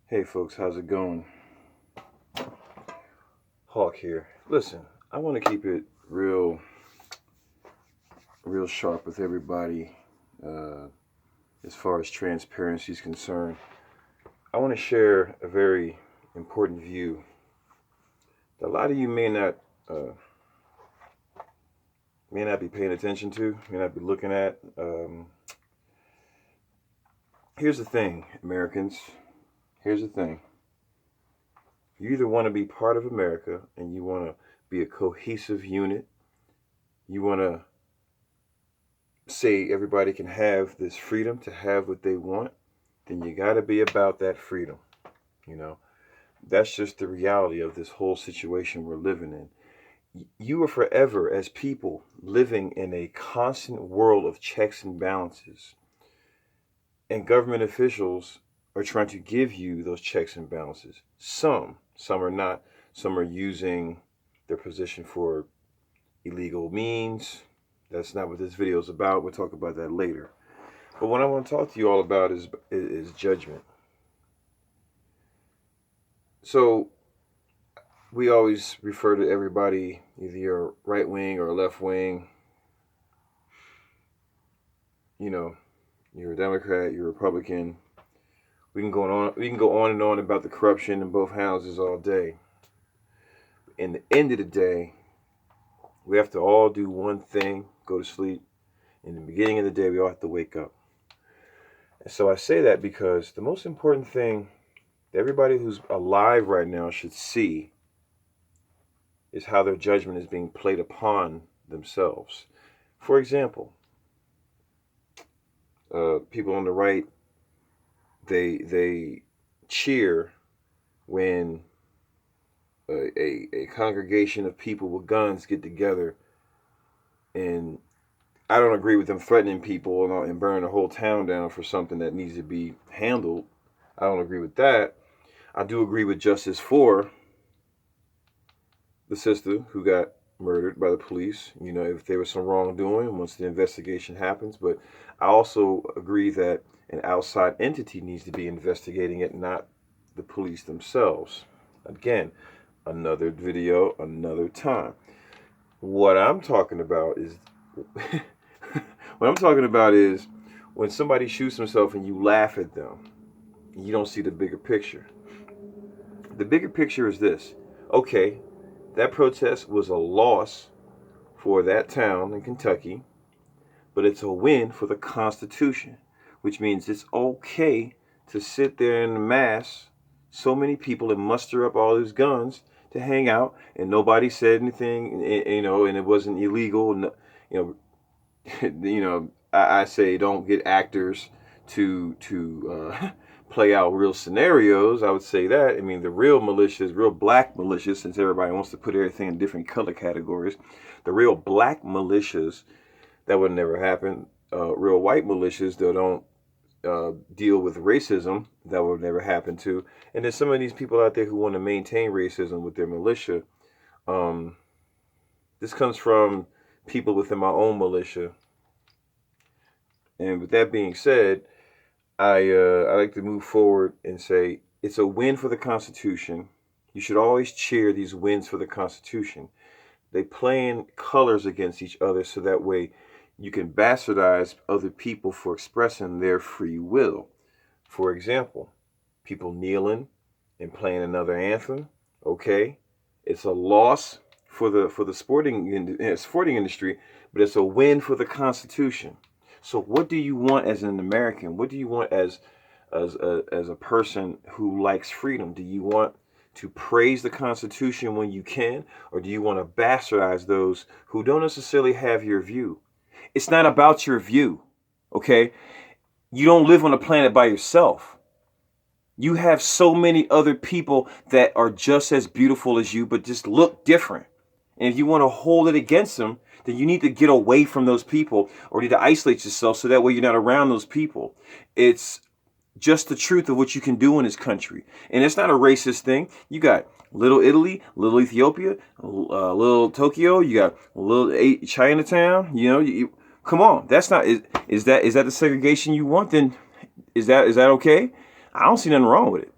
Hey folks, how's it going? Hawk here. Listen, I want to keep it real sharp with everybody uh, as far as transparency is concerned. I want to share a very important view that a lot of you uh, may not be paying attention to, may not be looking at. Here's the thing, Americans. Here's the thing. You either want to be part of America and you want to be a cohesive unit. You want to say everybody can have this freedom to have what they want, then you got to be about that freedom. You know, that's just the reality of this whole situation we're living in. You are forever, as people, living in a constant world of checks and balances. And government officials are trying to give you those checks and balances. Some are not. Some are using their position for illegal means. That's not what this video is about. We'll talk about that later. But what I want to talk to you all about is judgment. So we always refer to everybody, either you're right wing or left wing. You know, you're a Democrat, you're a Republican. We can go on and on about the corruption in both houses all day. In the end of the day, we have to all do one thing: go to sleep. In the beginning of the day, we all have to wake up. And so I say that because the most important thing that everybody who's alive right now should see is how their judgment is being played upon themselves. For example, people on the right, they cheer when a congregation of people with guns get together, and I don't agree with them threatening people and burning the whole town down for something that needs to be handled. I don't agree with that. I do agree with justice for the sister who got murdered by the police. You know, if there was some wrongdoing, once the investigation happens. But I also agree that an outside entity needs to be investigating it, not the police themselves. Again, another video, another time. What I'm talking about is when somebody shoots himself and you laugh at them, you don't see the bigger picture. The bigger picture is this. Okay, that protest was a loss for that town in Kentucky, but it's a win for the Constitution, which means it's okay to sit there in mass, so many people, and muster up all these guns to hang out, and nobody said anything, and it wasn't illegal. I say don't get actors to play out real scenarios. I would say that. I mean, the real militias, real black militias, since everybody wants to put everything in different color categories, the real black militias, that would never happen. Real white militias that don't deal with racism, that would never happen too. And there's some of these people out there who want to maintain racism with their militia. This comes from people within my own militia. And with that being said, I like to move forward and say it's a win for the Constitution. You should always cheer these wins for the Constitution. They play in colors against each other so that way you can bastardize other people for expressing their free will. For example, people kneeling and playing another anthem. Okay, it's a loss for the sporting industry, but it's a win for the Constitution. So what do you want as an American? What do you want as a person who likes freedom? Do you want to praise the Constitution when you can, or do you want to bastardize those who don't necessarily have your view? It's not about your view, okay? You don't live on a planet by yourself. You have so many other people that are just as beautiful as you, but just look different. And if you want to hold it against them, then you need to get away from those people or need to isolate yourself so that way you're not around those people. It's just the truth of what you can do in this country. And it's not a racist thing. You got little Italy, little Ethiopia, little Tokyo, you got little Chinatown, come on. That's not, is that the segregation you want? Then is that okay? I don't see nothing wrong with it.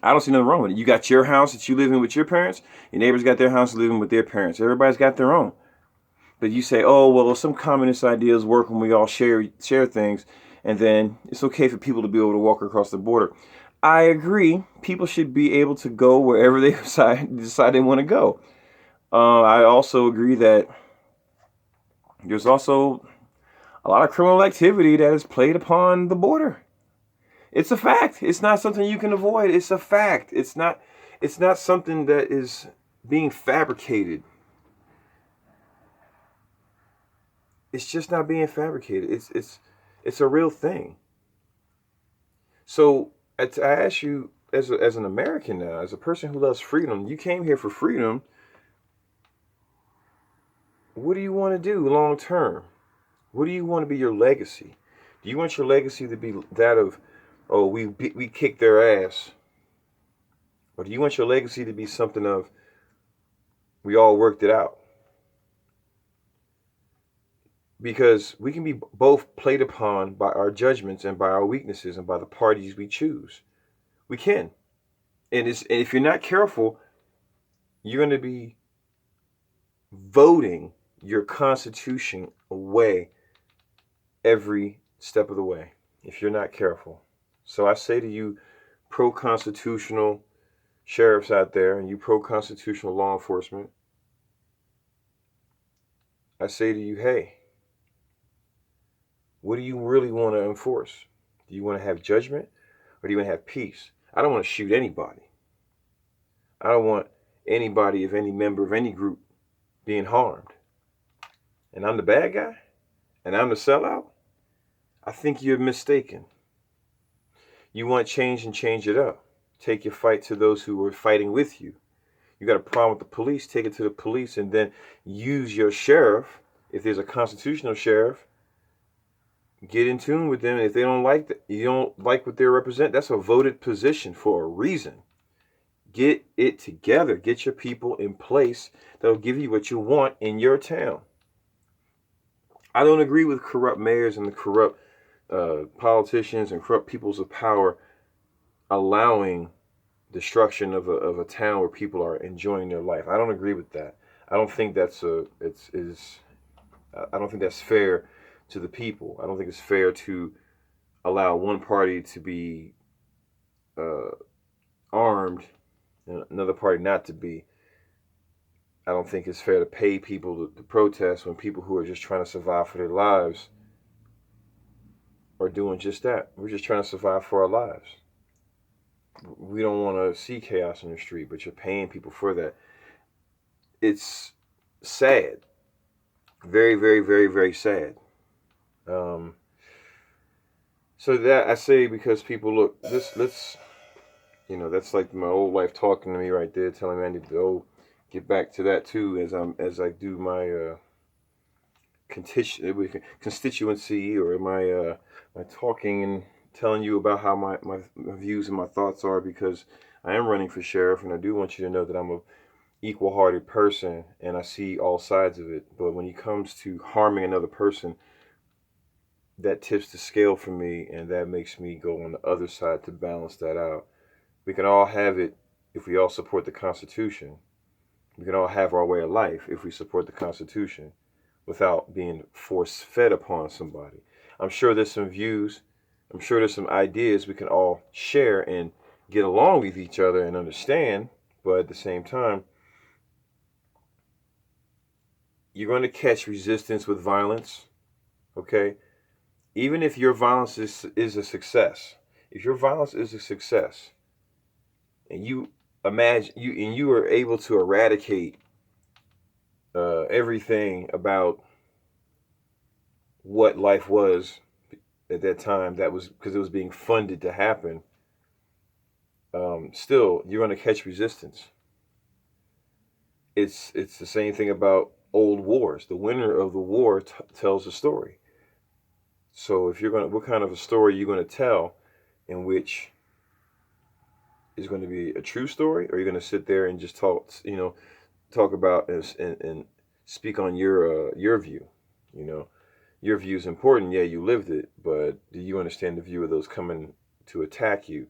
I don't see nothing wrong with it. You got your house that you live in with your parents. Your neighbors got their house living with their parents. Everybody's got their own. But you say, oh, well, some communist ideas work when we all share things, and then it's okay for people to be able to walk across the border. I agree. People should be able to go wherever they decide they want to go. I also agree that there's also a lot of criminal activity that is played upon the border. It's a fact. It's not something you can avoid. It's a fact. It's not something that is being fabricated. It's just not being fabricated. It's a real thing. So I ask you, as an American now, as a person who loves freedom, you came here for freedom. What do you want to do long term? What do you want to be your legacy? Do you want your legacy to be that of, oh, we kicked their ass? Or do you want your legacy to be something of, we all worked it out? Because we can be both played upon by our judgments and by our weaknesses and by the parties we choose. We can. And if you're not careful, you're going to be voting your Constitution away every step of the way if you're not careful. So I say to you, pro-constitutional sheriffs out there and you pro-constitutional law enforcement, I say to you, hey, what do you really want to enforce? Do you want to have judgment or do you want to have peace? I don't want to shoot anybody. I don't want anybody, of any member of any group, being harmed. And I'm the bad guy? And I'm the sellout? I think you're mistaken. You want change and change it up. Take your fight to those who are fighting with you. You got a problem with the police, take it to the police, and then use your sheriff, if there's a constitutional sheriff, get in tune with them. If they don't like that, you don't like what they represent, that's a voted position for a reason. Get it together. Get your people in place that'll give you what you want in your town. I don't agree with corrupt mayors and the corrupt politicians and corrupt peoples of power allowing destruction of a town where people are enjoying their life. I don't agree with that. I don't think that's I don't think that's fair to the people. I don't think it's fair to allow one party to be armed and another party not to be. I don't think it's fair to pay people to protest when people who are just trying to survive for their lives are doing just that. We're just trying to survive for our lives. We don't want to see chaos in the street, but you're paying people for that. It's sad. Very, very, very, very sad. So that I say because people look, let's that's like my old wife talking to me right there, telling me I need to get back to that too as I do my constituency or my talking and telling you about how my views and my thoughts are, because I am running for sheriff and I do want you to know that I'm a equal-hearted person and I see all sides of it. But when it comes to harming another person, that tips the scale for me, and that makes me go on the other side to balance that out. We can all have it if we all support the Constitution. We can all have our way of life if we support the Constitution without being force-fed upon somebody. I'm sure there's some views, I'm sure there's some ideas we can all share and get along with each other and understand, but at the same time, you're going to catch resistance with violence, okay? Even if your violence is a success, if your violence is a success, and you are able to eradicate everything about what life was at that time, that was because it was being funded to happen, still you're going to catch resistance. It's the same thing about old wars. The winner of the war tells the story. So if you're what kind of a story you're going to tell, in which is going to be a true story, or you're going to sit there and just talk about and speak on your view? Your view is important. Yeah, you lived it, but do you understand the view of those coming to attack you?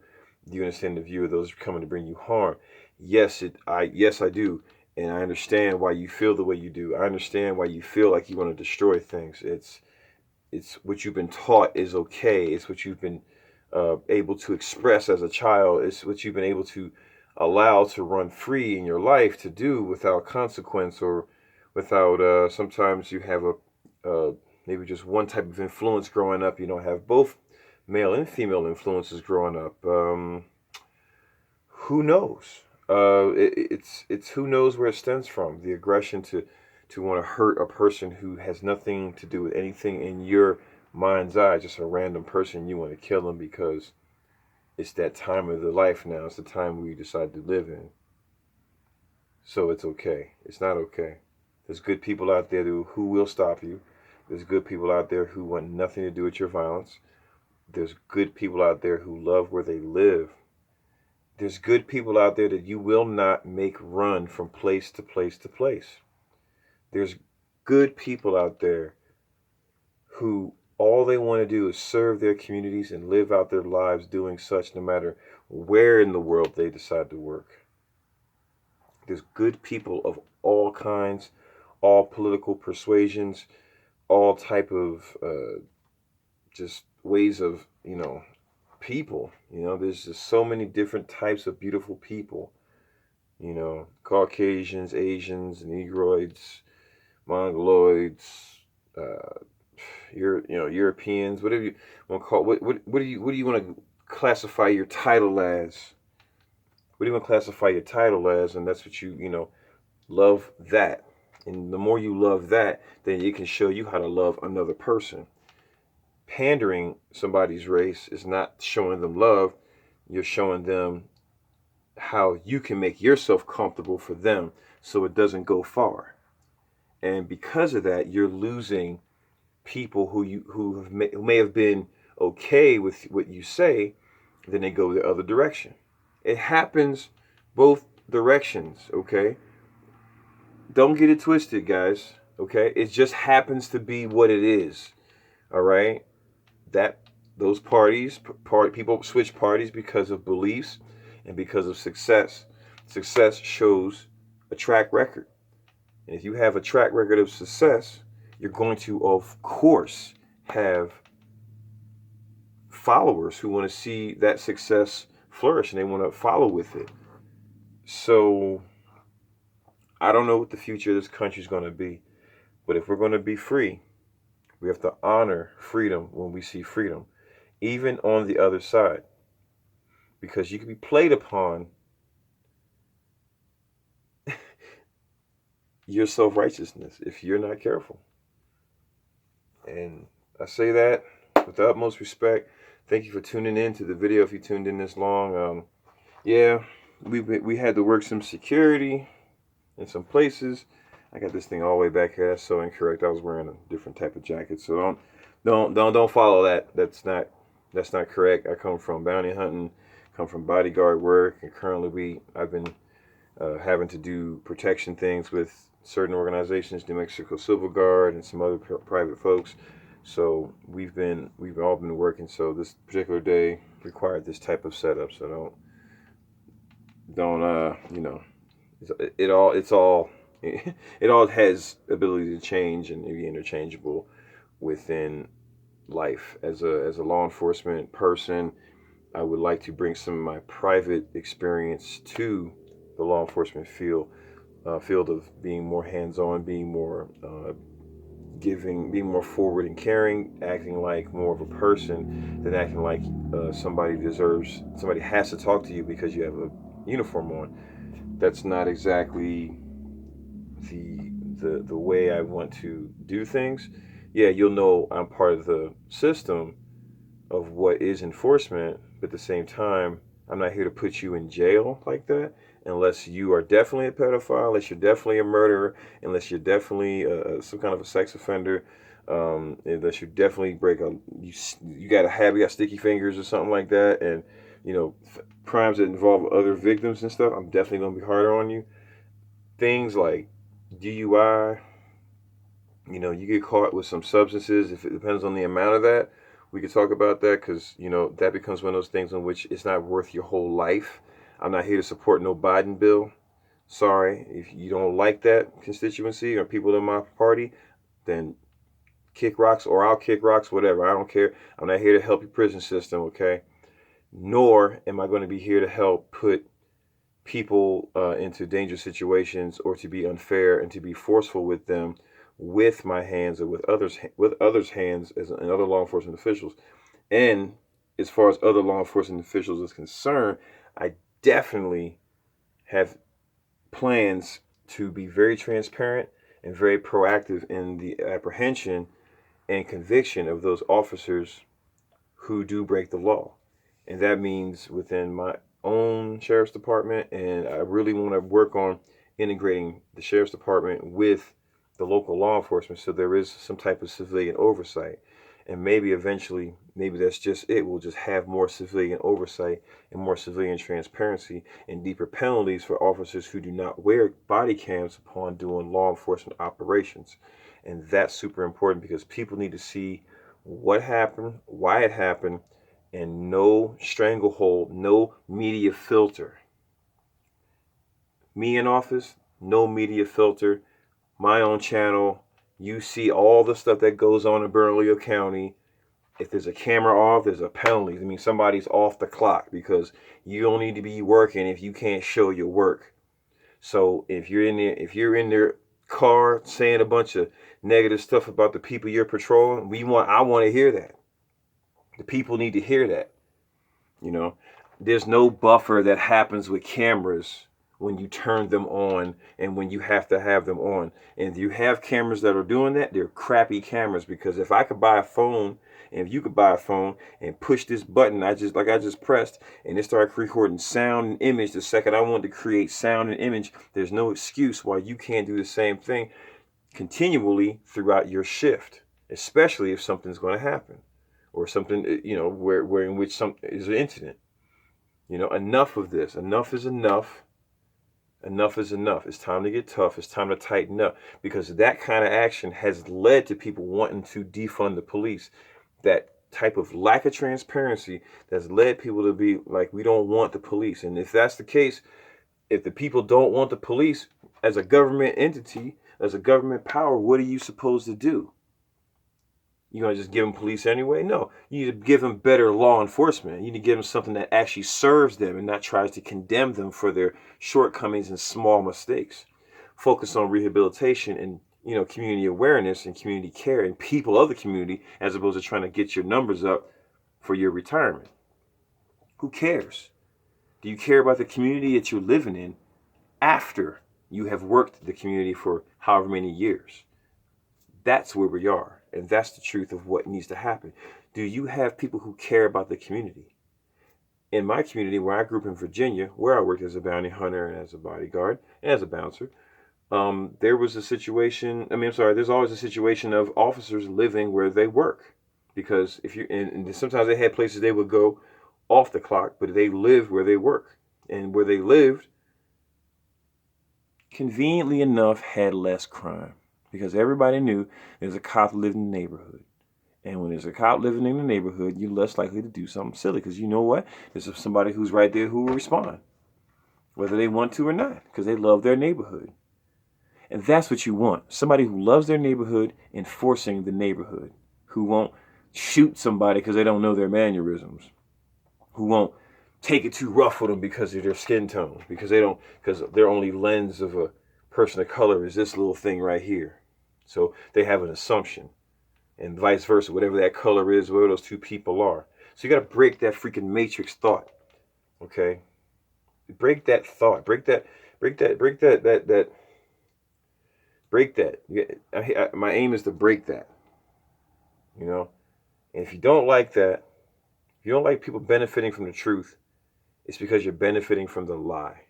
Do you understand the view of those coming to bring you harm? Yes, yes, I do. And I understand why you feel the way you do. I understand why you feel like you want to destroy things. It's what you've been taught is okay. It's what you've been able to express as a child. It's what you've been able to allow to run free in your life to do without consequence or without. Sometimes you have a maybe just one type of influence growing up. You don't have both male and female influences growing up. Who knows? It's who knows where it stems from. The aggression to want to hurt a person who has nothing to do with anything in your mind's eye, just a random person. You want to kill them because it's that time of the life now. It's the time we decide to live in. So it's okay. It's not okay. There's good people out there who will stop you. There's good people out there who want nothing to do with your violence. There's good people out there who love where they live. There's good people out there that you will not make run from place to place to place. There's good people out there who all they want to do is serve their communities and live out their lives doing such no matter where in the world they decide to work. There's good people of all kinds, all political persuasions, all type of just ways of, people. There's just so many different types of beautiful people. Caucasians, Asians, Negroids, Mongoloids, uh, Europeans, whatever you want to call. What do you want to classify your title as? What do you want to classify your title as? And that's what love that. And the more you love that, then it can show you how to love another person. Pandering somebody's race is not showing them love. You're showing them how you can make yourself comfortable for them so it doesn't go far. And because of that, you're losing people who may have been okay with what you say, then they go the other direction. It happens both directions, okay? Don't get it twisted, guys, okay? It just happens to be what it is, all right? That those people switch parties because of beliefs and because of success. Success shows a track record. And if you have a track record of success, you're going to, of course, have followers who want to see that success flourish and they want to follow with it. So I don't know what the future of this country is going to be, but if we're going to be free, we have to honor freedom when we see freedom, even on the other side, because you can be played upon your self-righteousness if you're not careful. And I say that with the utmost respect. Thank you for tuning in to the video. If you tuned in this long, yeah, we had to work some security in some places. I got this thing all the way back here. That's so incorrect. I was wearing a different type of jacket. So don't follow that. That's not correct. I come from bounty hunting, come from bodyguard work, and currently I've been having to do protection things with certain organizations, New Mexico Civil Guard and some other private folks. So we've all been working. So this particular day required this type of setup. So don't it's all it all has ability to change and be interchangeable within life. As a law enforcement person, I would like to bring some of my private experience to the law enforcement field of being more hands-on, being more giving, being more forward and caring, acting like more of a person than acting like somebody has to talk to you because you have a uniform on. That's not exactly the way I want to do things. Yeah, you'll know I'm part of the system of what is enforcement, but at the same time, I'm not here to put you in jail like that unless you are definitely a pedophile, unless you're definitely a murderer, unless you're definitely some kind of a sex offender, unless you definitely you got sticky fingers or something like that, and crimes that involve other victims and stuff. I'm definitely gonna be harder on you. Things like DUI, you get caught with some substances. If it depends on the amount of that, we could talk about that because, that becomes one of those things in which it's not worth your whole life. I'm not here to support no Biden bill. Sorry, if you don't like that constituency or people in my party, then kick rocks or I'll kick rocks, whatever. I don't care. I'm not here to help your prison system, okay? Nor am I going to be here to help put people into dangerous situations or to be unfair and to be forceful with them with my hands or with others' hands and other law enforcement officials. And as far as other law enforcement officials is concerned, I definitely have plans to be very transparent and very proactive in the apprehension and conviction of those officers who do break the law. And that means within my own sheriff's department, and I really want to work on integrating the sheriff's department with the local law enforcement so there is some type of civilian oversight. And maybe eventually, maybe that's just it. We'll just have more civilian oversight and more civilian transparency and deeper penalties for officers who do not wear body cams upon doing law enforcement operations. And that's super important because people need to see what happened, why it happened, and no stranglehold, no media filter. Me in office, no media filter. My own channel. You see all the stuff that goes on in Bernalillo County. If there's a camera off, there's a penalty. I mean, somebody's off the clock because you don't need to be working if you can't show your work. So if you're in their car saying a bunch of negative stuff about the people you're patrolling, I want to hear that. The people need to hear that. There's no buffer that happens with cameras when you turn them on and when you have to have them on. And if you have cameras that are doing that, they're crappy cameras, because if I could buy a phone and if you could buy a phone and push this button I just pressed and it started recording sound and image the second I wanted to create sound and image, there's no excuse why you can't do the same thing continually throughout your shift, especially if something's going to happen or something, where in which some is an incident. Enough of this. Enough is enough. Enough is enough. It's time to get tough. It's time to tighten up, because that kind of action has led to people wanting to defund the police. That type of lack of transparency that's led people to be like, we don't want the police. And if that's the case, if the people don't want the police as a government entity, as a government power, what are you supposed to do? You gonna just give them police anyway? No, you need to give them better law enforcement. You need to give them something that actually serves them and not tries to condemn them for their shortcomings and small mistakes. Focus on rehabilitation and community awareness and community care and people of the community, as opposed to trying to get your numbers up for your retirement. Who cares? Do you care about the community that you're living in after you have worked the community for however many years? That's where we are. And that's the truth of what needs to happen. Do you have people who care about the community? In my community, where I grew up in Virginia, where I worked as a bounty hunter and as a bodyguard and as a bouncer, there was a situation. There's always a situation of officers living where they work, because and sometimes they had places they would go off the clock, but they lived where they work, and where they lived, conveniently enough, had less crime. Because everybody knew there's a cop living in the neighborhood. And when there's a cop living in the neighborhood, you're less likely to do something silly. Because you know what? There's somebody who's right there who will respond, whether they want to or not, because they love their neighborhood. And that's what you want. Somebody who loves their neighborhood enforcing the neighborhood. Who won't shoot somebody because they don't know their mannerisms. Who won't take it too rough with them because of their skin tone. Because their only lens of a person of color is this little thing right here. So they have an assumption, and vice versa, whatever that color is, whatever those two people are. So you got to break that freaking matrix thought, okay? Break that thought. Break that. My aim is to break that, And if you don't like that, if you don't like people benefiting from the truth, it's because you're benefiting from the lie.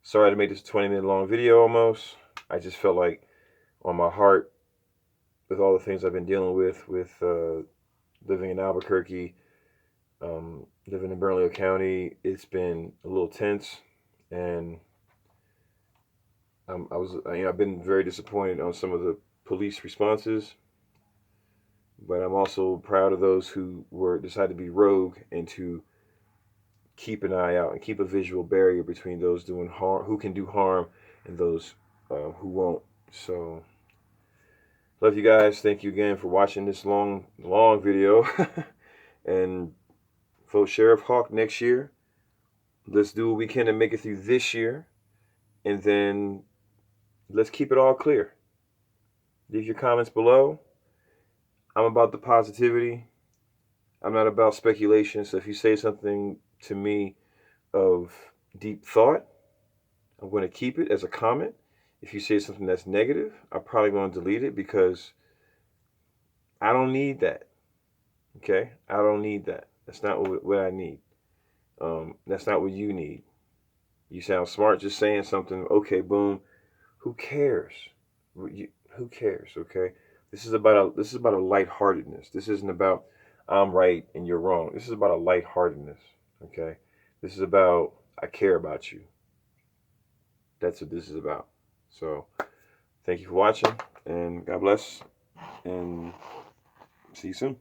Sorry to make this a 20-minute long video almost. I just felt like on my heart, with all the things I've been dealing with living in Albuquerque, living in Bernalillo County, it's been a little tense, and I've been very disappointed on some of the police responses. But I'm also proud of those who decided to be rogue and to keep an eye out and keep a visual barrier between those doing harm, who can do harm, and those who won't. So, love you guys. Thank you again for watching this long video. And vote Sheriff Hawk next year. Let's do what we can to make it through this year. And then let's keep it all clear. Leave your comments below. I'm about the positivity. I'm not about speculation. So if you say something to me of deep thought, I'm going to keep it as a comment. If you say something that's negative, I'm probably going to delete it because I don't need that. Okay? I don't need that. That's not what I need. That's not what you need. You sound smart just saying something. Okay, boom. Who cares? Who cares? Okay? This is about a lightheartedness. This isn't about I'm right and you're wrong. This is about a lightheartedness. Okay? This is about I care about you. That's what this is about. So, thank you for watching, and God bless, and see you soon.